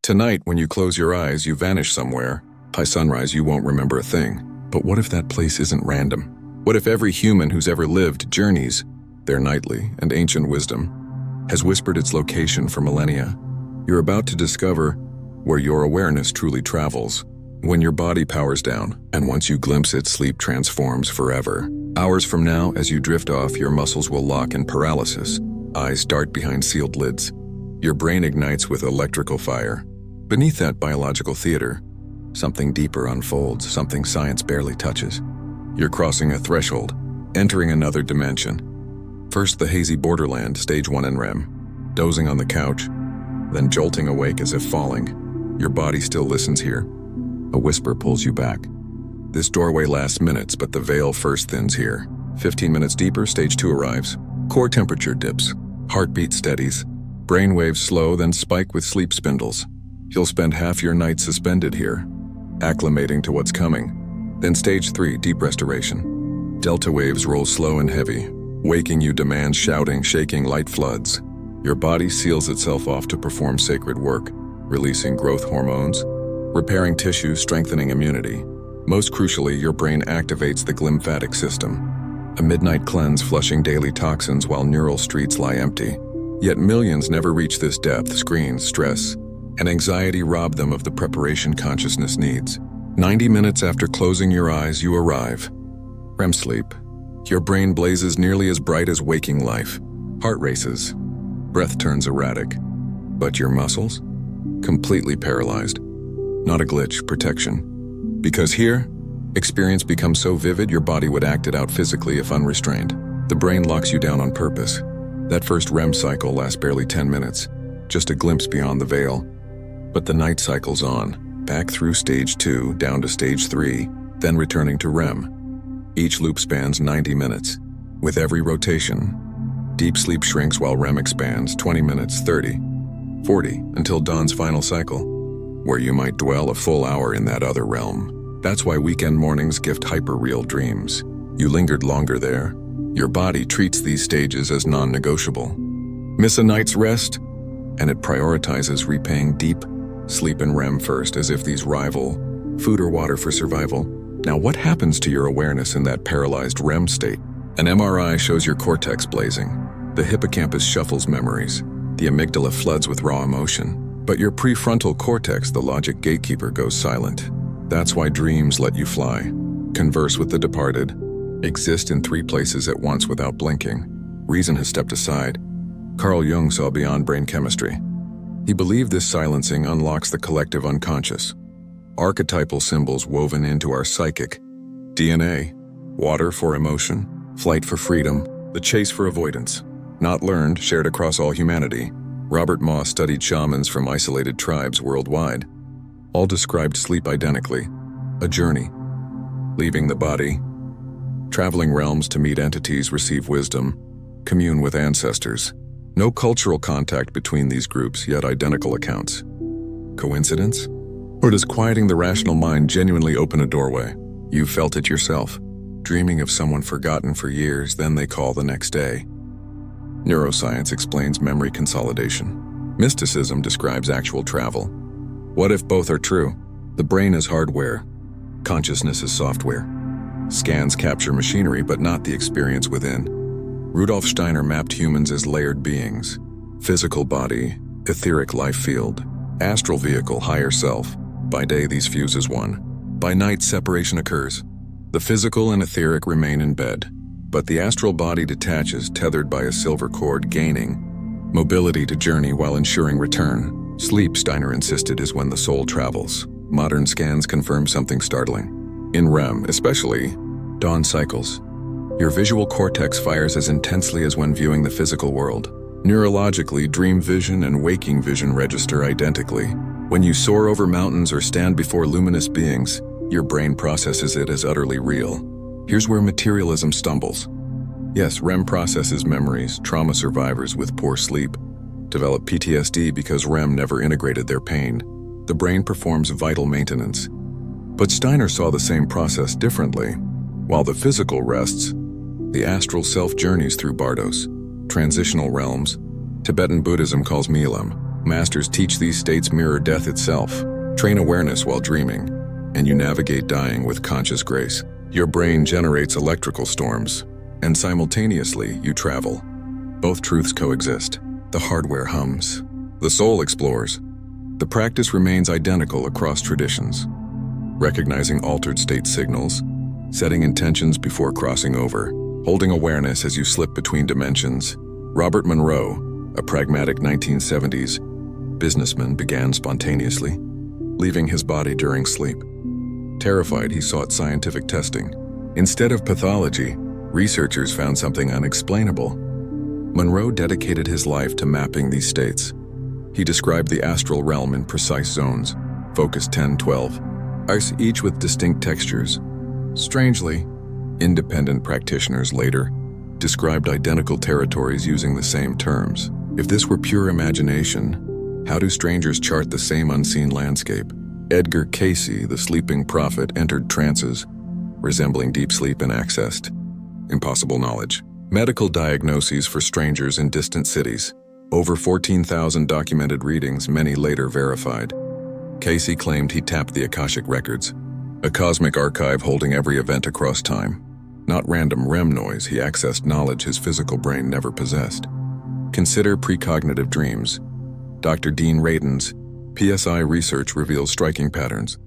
Tonight, when you close your eyes, you vanish somewhere. By sunrise, you won't remember a thing. But what if that place isn't random? What if every human who's ever lived journeys, their nightly and ancient wisdom, has whispered its location for millennia? You're about to discover where your awareness truly travels, when your body powers down, and once you glimpse it, sleep transforms forever. Hours from now, as you drift off, your muscles will lock in paralysis. Eyes dart behind sealed lids. Your brain ignites with electrical fire. Beneath that biological theater, something deeper unfolds, something science barely touches. You're crossing a threshold, entering another dimension. First the hazy borderland, stage 1 in REM, dozing on the couch, then jolting awake as if falling. Your body still listens here. A whisper pulls you back. This doorway lasts minutes, but the veil first thins here. 15 minutes deeper, stage 2 arrives. Core temperature dips, heartbeat steadies, brain waves slow, then spike with sleep spindles. You'll spend half your night suspended here, acclimating to what's coming. Then stage 3, deep restoration. Delta waves roll slow and heavy. Waking you demands shouting, shaking, light floods. Your body seals itself off to perform sacred work, releasing growth hormones, repairing tissue, strengthening immunity. Most crucially, your brain activates the glymphatic system. A midnight cleanse flushing daily toxins while neural streets lie empty. Yet millions never reach this depth. Screens, stress, and anxiety rob them of the preparation consciousness needs. 90 minutes after closing your eyes, you arrive. REM sleep. Your brain blazes nearly as bright as waking life. Heart races. Breath turns erratic. But your muscles? Completely paralyzed. Not a glitch, protection. Because here, experience becomes so vivid your body would act it out physically if unrestrained. The brain locks you down on purpose. That first REM cycle lasts barely 10 minutes, just a glimpse beyond the veil. But the night cycles on, back through stage 2, down to stage 3, then returning to REM. Each loop spans 90 minutes. With every rotation, deep sleep shrinks while REM expands, 20 minutes, 30, 40, until dawn's final cycle, where you might dwell a full hour in that other realm. That's why weekend mornings gift hyper-real dreams. You lingered longer there. Your body treats these stages as non-negotiable. Miss a night's rest, and it prioritizes repaying deep sleep and REM first, as if these rival food or water for survival. Now, what happens to your awareness in that paralyzed REM state? An MRI shows your cortex blazing. The hippocampus shuffles memories. The amygdala floods with raw emotion. But your prefrontal cortex, the logic gatekeeper, goes silent. That's why dreams let you fly, converse with the departed, exist in 3 places at once without blinking. Reason has stepped aside. Carl Jung saw beyond brain chemistry. He believed this silencing unlocks the collective unconscious. Archetypal symbols woven into our psychic DNA. Water for emotion, flight for freedom, the chase for avoidance. Not learned, shared across all humanity. Robert Monroe studied shamans from isolated tribes worldwide. All described sleep identically. A journey. Leaving the body. Traveling realms to meet entities, receive wisdom, commune with ancestors. No cultural contact between these groups, yet identical accounts. Coincidence? Or does quieting the rational mind genuinely open a doorway? You felt it yourself, dreaming of someone forgotten for years, then they call the next day. Neuroscience explains memory consolidation. Mysticism describes actual travel. What if both are true? The brain is hardware. Consciousness is software. Scans capture machinery, but not the experience within. Rudolf Steiner mapped humans as layered beings. Physical body, etheric life field, astral vehicle, higher self. By day, these fuse as one. By night, separation occurs. The physical and etheric remain in bed, but the astral body detaches, tethered by a silver cord, gaining mobility to journey while ensuring return. Sleep, Steiner insisted, is when the soul travels. Modern scans confirm something startling. In REM, especially, dawn cycles. Your visual cortex fires as intensely as when viewing the physical world. Neurologically, dream vision and waking vision register identically. When you soar over mountains or stand before luminous beings, your brain processes it as utterly real. Here's where materialism stumbles. Yes, REM processes memories. Trauma survivors with poor sleep develop PTSD because REM never integrated their pain. The brain performs vital maintenance. But Steiner saw the same process differently. While the physical rests, the astral self journeys through bardos, transitional realms. Tibetan Buddhism calls milam. Masters teach these states mirror death itself. Train awareness while dreaming, and you navigate dying with conscious grace. Your brain generates electrical storms, and simultaneously you travel. Both truths coexist. The hardware hums. The soul explores. The practice remains identical across traditions. Recognizing altered state signals, setting intentions before crossing over, holding awareness as you slip between dimensions. Robert Monroe, a pragmatic 1970s businessman, began spontaneously, leaving his body during sleep. Terrified, he sought scientific testing. Instead of pathology, researchers found something unexplainable. Monroe dedicated his life to mapping these states. He described the astral realm in precise zones, focus 10, 12, each with distinct textures. Strangely, independent practitioners later described identical territories using the same terms. If this were pure imagination, how do strangers chart the same unseen landscape? Edgar Cayce, the sleeping prophet, entered trances, resembling deep sleep, and accessed impossible knowledge. Medical diagnoses for strangers in distant cities. Over 14,000 documented readings, many later verified. Cayce claimed he tapped the Akashic records, a cosmic archive holding every event across time. Not random REM noise, he accessed knowledge his physical brain never possessed. Consider precognitive dreams. Dr. Dean Radin's PSI research reveals striking patterns.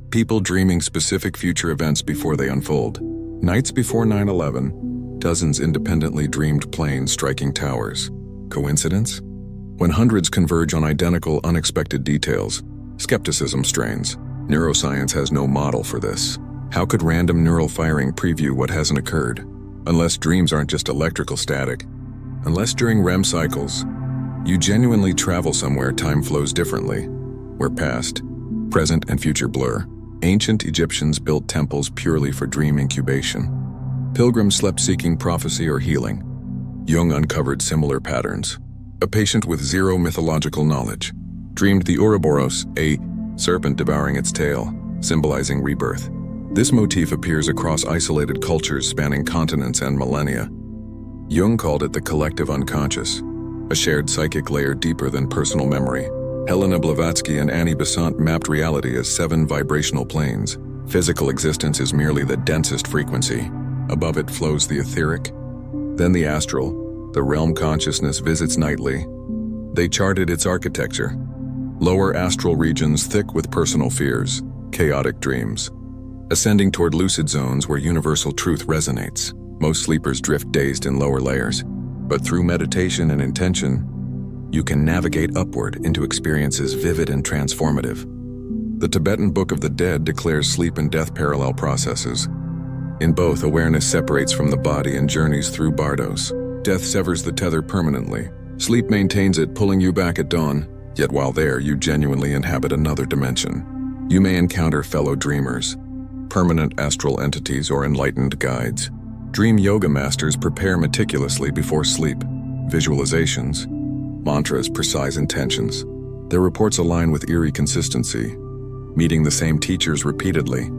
People dreaming specific future events before they unfold. Nights before 9/11, dozens independently dreamed planes striking towers. Coincidence? When hundreds converge on identical, unexpected details, skepticism strains. Neuroscience has no model for this. How could random neural firing preview what hasn't occurred? Unless dreams aren't just electrical static. Unless during REM cycles, you genuinely travel somewhere time flows differently, where past, present, and future blur. Ancient Egyptians built temples purely for dream incubation. Pilgrims slept seeking prophecy or healing. Jung uncovered similar patterns. A patient with zero mythological knowledge dreamed the Ouroboros, a serpent devouring its tail, symbolizing rebirth. This motif appears across isolated cultures spanning continents and millennia. Jung called it the collective unconscious, a shared psychic layer deeper than personal memory. Helena Blavatsky and Annie Besant mapped reality as 7 vibrational planes. Physical existence is merely the densest frequency. Above it flows the etheric, then the astral. The realm consciousness visits nightly. They charted its architecture. Lower astral regions thick with personal fears, chaotic dreams. Ascending toward lucid zones where universal truth resonates. Most sleepers drift dazed in lower layers, but through meditation and intention, you can navigate upward into experiences vivid and transformative. The Tibetan Book of the Dead declares sleep and death parallel processes. In both, awareness separates from the body and journeys through bardos. Death severs the tether permanently. Sleep maintains it, pulling you back at dawn, yet while there, you genuinely inhabit another dimension. You may encounter fellow dreamers, permanent astral entities, or enlightened guides. Dream yoga masters prepare meticulously before sleep. Visualizations, mantras, precise intentions. Their reports align with eerie consistency, meeting the same teachers repeatedly,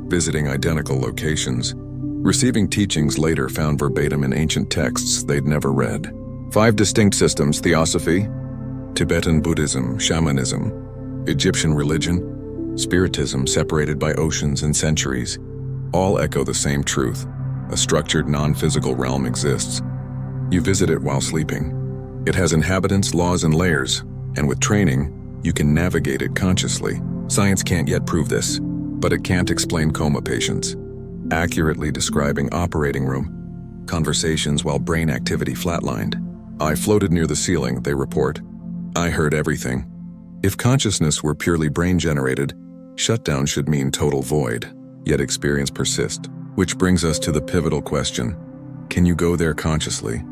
visiting identical locations, receiving teachings later found verbatim in ancient texts they'd never read. 5 distinct systems: Theosophy, Tibetan Buddhism, Shamanism, Egyptian religion, Spiritism, separated by oceans and centuries. All echo the same truth. A structured, non-physical realm exists. You visit it while sleeping. It has inhabitants, laws, and layers, and with training, you can navigate it consciously. Science can't yet prove this, but it can't explain coma patients. Accurately describing operating room conversations while brain activity flatlined. I floated near the ceiling, they report. I heard everything. If consciousness were purely brain-generated, shutdown should mean total void, yet experience persists. Which brings us to the pivotal question. Can you go there consciously,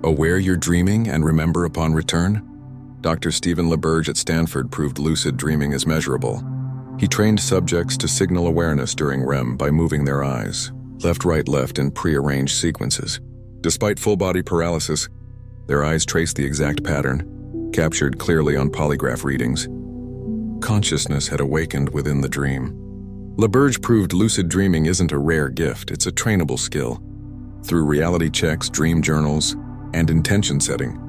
aware you're dreaming and remember upon return? Dr. Stephen LaBerge at Stanford proved lucid dreaming is measurable. He trained subjects to signal awareness during REM by moving their eyes, left, right, left in prearranged sequences. Despite full-body paralysis, their eyes traced the exact pattern, captured clearly on polygraph readings. Consciousness had awakened within the dream. LaBerge proved lucid dreaming isn't a rare gift, it's a trainable skill. Through reality checks, dream journals, and intention setting,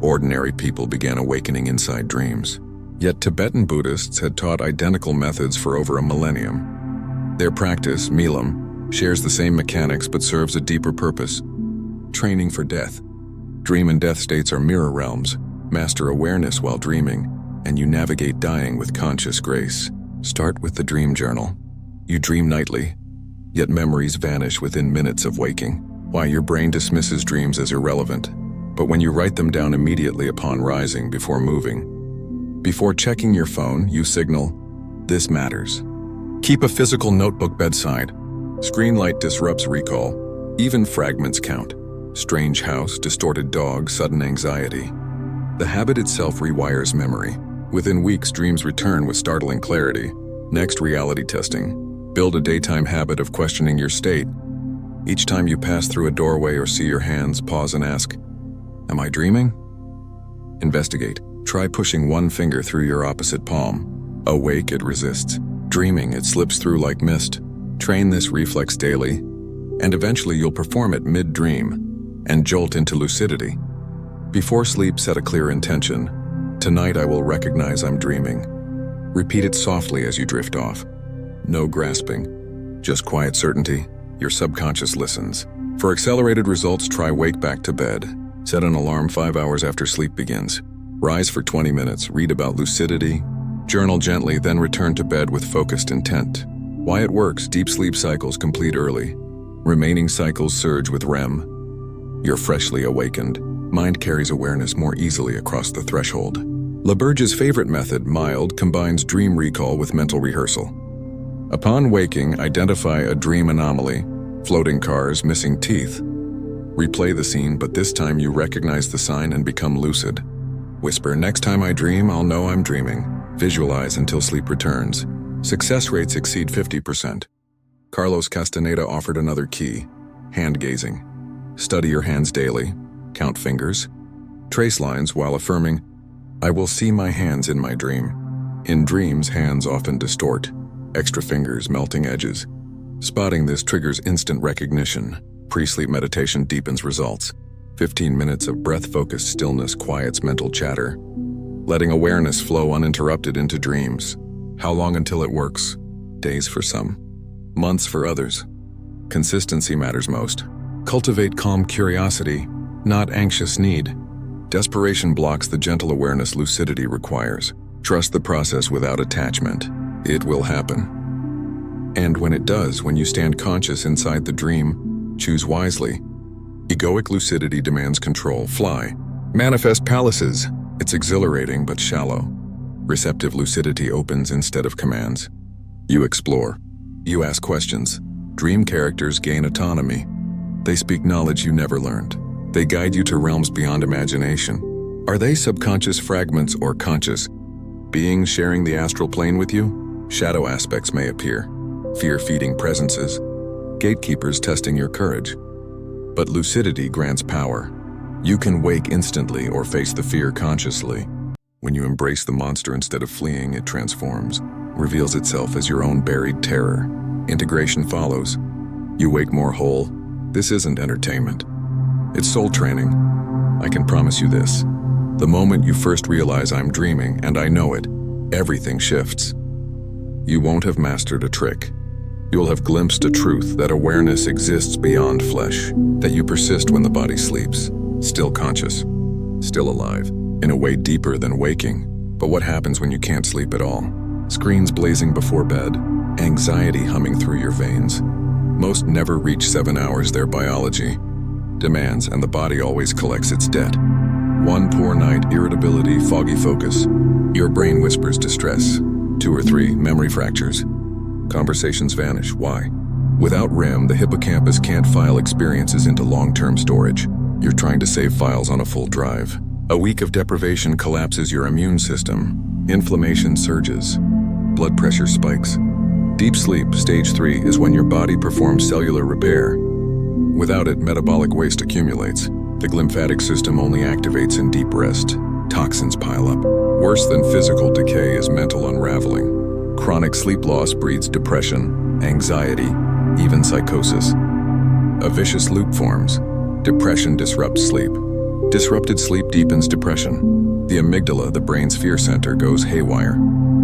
Ordinary people began awakening inside dreams. Yet Tibetan Buddhists had taught identical methods for over a millennium. Their practice, Milam, shares the same mechanics but serves a deeper purpose: training for death. Dream and death states are mirror realms. Master awareness while dreaming, and you navigate dying with conscious grace. Start with the dream journal. You dream nightly, yet memories vanish within minutes of waking. Why? Your brain dismisses dreams as irrelevant. But when you write them down immediately upon rising, before moving, before checking your phone, you signal, "This matters." Keep a physical notebook bedside. Screen light disrupts recall. Even fragments count. Strange house, distorted dog, sudden anxiety. The habit itself rewires memory. Within weeks, dreams return with startling clarity. Next, reality testing. Build a daytime habit of questioning your state. Each time you pass through a doorway or see your hands, pause and ask, "Am I dreaming?" Investigate. Try pushing one finger through your opposite palm. Awake, it resists. Dreaming, it slips through like mist. Train this reflex daily, and eventually you'll perform it mid-dream and jolt into lucidity. Before sleep, set a clear intention. Tonight I will recognize I'm dreaming. Repeat it softly as you drift off. No grasping, just quiet certainty. Your subconscious listens. For accelerated results, try wake back to bed. Set an alarm 5 hours after sleep begins. Rise for 20 minutes, read about lucidity. Journal gently, then return to bed with focused intent. Why it works: deep sleep cycles complete early. Remaining cycles surge with REM. You're freshly awakened. Mind carries awareness more easily across the threshold. LaBerge's favorite method, mild, combines dream recall with mental rehearsal. Upon waking, identify a dream anomaly: floating cars, missing teeth. Replay the scene, but this time you recognize the sign and become lucid. Whisper, "Next time I dream, I'll know I'm dreaming." Visualize until sleep returns. Success rates exceed 50%. Carlos Castaneda offered another key: hand gazing. Study your hands daily. Count fingers. Trace lines while affirming, "I will see my hands in my dream." In dreams, hands often distort. Extra fingers, melting edges. Spotting this triggers instant recognition. Pre-sleep meditation deepens results. 15 minutes of breath-focused stillness quiets mental chatter, letting awareness flow uninterrupted into dreams. How long until it works? Days for some, months for others. Consistency matters most. Cultivate calm curiosity, not anxious need. Desperation blocks the gentle awareness lucidity requires. Trust the process without attachment. It will happen. And when it does, when you stand conscious inside the dream, choose wisely. Egoic lucidity demands control. Fly. Manifest palaces. It's exhilarating but shallow. Receptive lucidity opens instead of commands. You explore. You ask questions. Dream characters gain autonomy. They speak knowledge you never learned. They guide you to realms beyond imagination. Are they subconscious fragments or conscious beings sharing the astral plane with you? Shadow aspects may appear. Fear-feeding presences. Gatekeepers testing your courage. But lucidity grants power. You can wake instantly or face the fear consciously. When you embrace the monster instead of fleeing, it transforms, reveals itself as your own buried terror. Integration follows. You wake more whole. This isn't entertainment. It's soul training. I can promise you this. The moment you first realize I'm dreaming, and I know it, everything shifts. You won't have mastered a trick. You'll have glimpsed a truth: that awareness exists beyond flesh, that you persist when the body sleeps, still conscious, still alive, in a way deeper than waking. But what happens when you can't sleep at all? Screens blazing before bed, anxiety humming through your veins. Most never reach 7 hours. Their biology demands, and the body always collects its debt. One poor night, irritability, foggy focus. Your brain whispers distress. 2 or 3, memory fractures. Conversations vanish. Why? Without REM, the hippocampus can't file experiences into long-term storage. You're trying to save files on a full drive. A week of deprivation collapses your immune system. Inflammation surges. Blood pressure spikes. Deep sleep, stage 3, is when your body performs cellular repair. Without it, metabolic waste accumulates. The lymphatic system only activates in deep rest. Toxins pile up. Worse than physical decay is mental unraveling. Chronic sleep loss breeds depression, anxiety, even psychosis. A vicious loop forms. Depression disrupts sleep. Disrupted sleep deepens depression. The amygdala, the brain's fear center, goes haywire,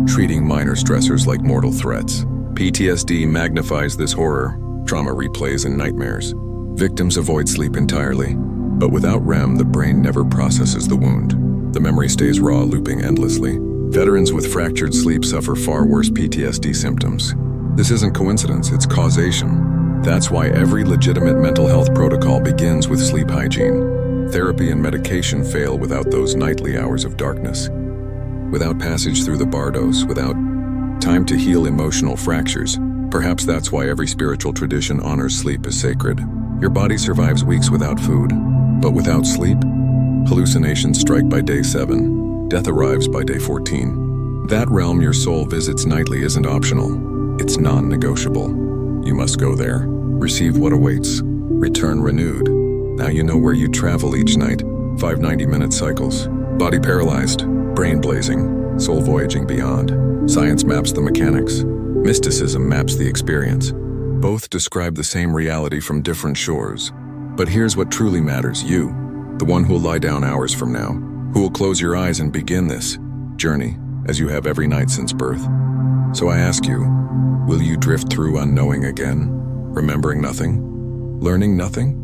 treating minor stressors like mortal threats. PTSD magnifies this horror. Trauma replays in nightmares. Victims avoid sleep entirely, but without REM, the brain never processes the wound. The memory stays raw, looping endlessly. Veterans with fractured sleep suffer far worse PTSD symptoms. This isn't coincidence, it's causation. That's why every legitimate mental health protocol begins with sleep hygiene. Therapy and medication fail without those nightly hours of darkness. Without passage through the bardos, without time to heal emotional fractures. Perhaps that's why every spiritual tradition honors sleep as sacred. Your body survives weeks without food, but without sleep, hallucinations strike by day 7. Death arrives by day 14. That realm your soul visits nightly isn't optional. It's non-negotiable. You must go there, receive what awaits, return renewed. Now you know where you travel each night. 5 90-minute cycles. Body paralyzed, brain blazing, soul voyaging beyond. Science maps the mechanics. Mysticism maps the experience. Both describe the same reality from different shores. But here's what truly matters: you, the one who'll lie down hours from now, who will close your eyes and begin this journey as you have every night since birth. So I ask you, will you drift through unknowing again, remembering nothing, learning nothing?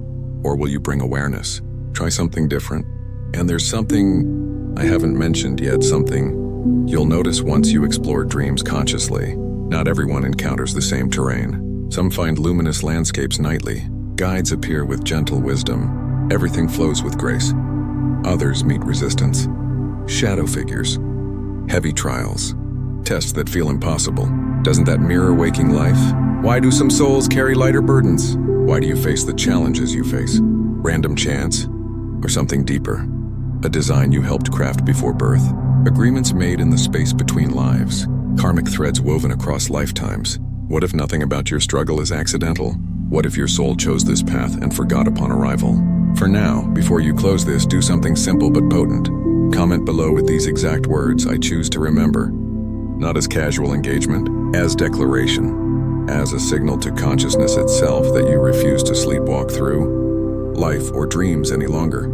Or will you bring awareness? Try something different. And there's something I haven't mentioned yet, something you'll notice once you explore dreams consciously. Not everyone encounters the same terrain. Some find luminous landscapes nightly. Guides appear with gentle wisdom. Everything flows with grace. Others meet resistance. Shadow figures. Heavy trials. Tests that feel impossible. Doesn't that mirror waking life? Why do some souls carry lighter burdens? Why do you face the challenges you face? Random chance? Or something deeper? A design you helped craft before birth? Agreements made in the space between lives? Karmic threads woven across lifetimes? What if nothing about your struggle is accidental? What if your soul chose this path and forgot upon arrival? For now, before you close this, do something simple but potent. Comment below with these exact words: I choose to remember. Not as casual engagement, as declaration, as a signal to consciousness itself that you refuse to sleepwalk through life or dreams any longer.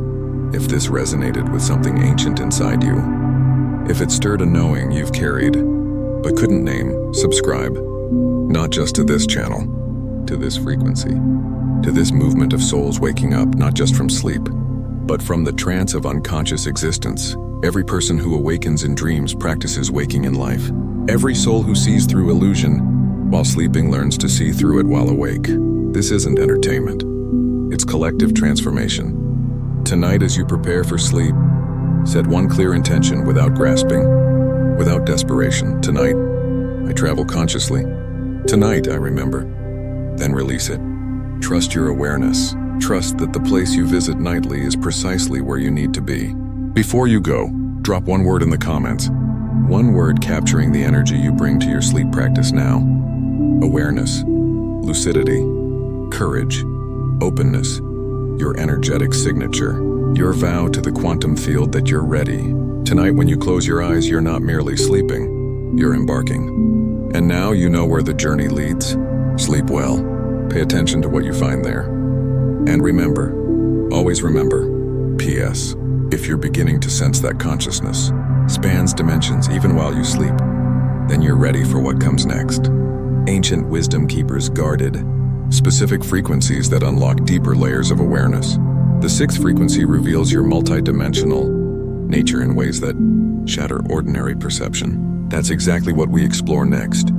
If this resonated with something ancient inside you, if it stirred a knowing you've carried but couldn't name, subscribe. Not just to this channel, to this frequency, to this movement of souls waking up not just from sleep, but from the trance of unconscious existence. Every person who awakens in dreams practices waking in life. Every soul who sees through illusion while sleeping learns to see through it while awake. This isn't entertainment. It's collective transformation. Tonight, as you prepare for sleep, set one clear intention without grasping, without desperation. Tonight, I travel consciously. Tonight, I remember. Then release it. Trust your awareness. Trust that the place you visit nightly is precisely where you need to be. Before you go, drop one word in the comments. One word capturing the energy you bring to your sleep practice now. Awareness, lucidity, courage, openness, your energetic signature, your vow to the quantum field that you're ready. Tonight, when you close your eyes, you're not merely sleeping, you're embarking. And now you know where the journey leads. Sleep well. Pay attention to what you find there. And remember, always remember, P.S. If you're beginning to sense that consciousness spans dimensions even while you sleep, then you're ready for what comes next. Ancient wisdom keepers guarded specific frequencies that unlock deeper layers of awareness. The 6th frequency reveals your multidimensional nature in ways that shatter ordinary perception. That's exactly what we explore next.